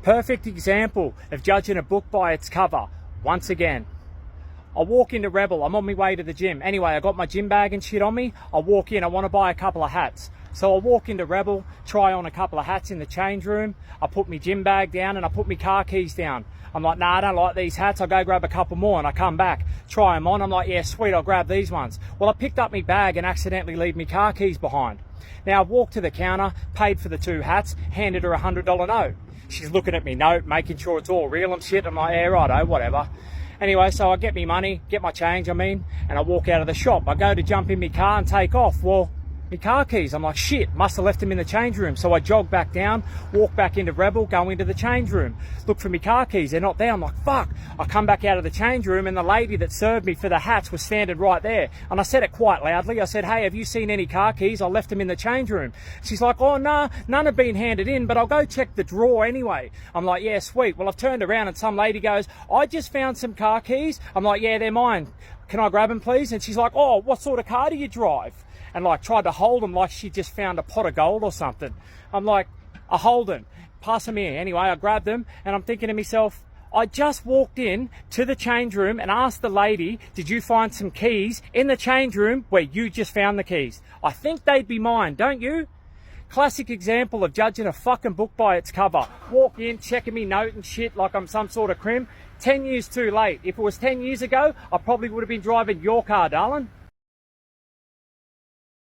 Perfect example of judging a book by its cover. Once again, I walk into Rebel. I'm on my way to the gym. Anyway, I got my gym bag and shit on me. I walk in. I want to buy a couple of hats. So I walk into Rebel, try on a couple of hats in the change room. I put my gym bag down and I put my car keys down. I'm like, nah, I don't like these hats. I'll go grab a couple more, and I come back, try them on. I'm like, yeah, sweet, I'll grab these ones. Well, I picked up my bag and accidentally leave my car keys behind. Now I walked to the counter, paid for the 2 hats, handed her a $100 note. She's looking at me note, making sure it's all real and shit. I'm like, yeah, righto, whatever. Anyway, so I get me money, get my change, and I walk out of the shop. I go to jump in my car and take off. Well, my car keys, I'm like, shit, must have left them in the change room. So I jog back down, walk back into Rebel, go into the change room, look for my car keys, they're not there. I'm like, fuck. I come back out of the change room and the lady that served me for the hats was standing right there. And I said it quite loudly. I said, hey, have you seen any car keys? I left them in the change room. She's like, oh, nah, none have been handed in, but I'll go check the drawer anyway. I'm like, yeah, sweet. Well, I've turned around and some lady goes, I just found some car keys. I'm like, yeah, they're mine. Can I grab them, please? And she's like, oh, what sort of car do you drive? And like tried to hold them like she just found a pot of gold or something. I'm like, a Holden, pass them here. Anyway, I grabbed them and I'm thinking to myself, I just walked in to the change room and asked the lady, did you find some keys in the change room where you just found the keys? I think they'd be mine, don't you? Classic example of judging a fucking book by its cover. Walk in, checking me note and shit like I'm some sort of crim. 10 years too late. If it was 10 years ago, I probably would have been driving your car, darling.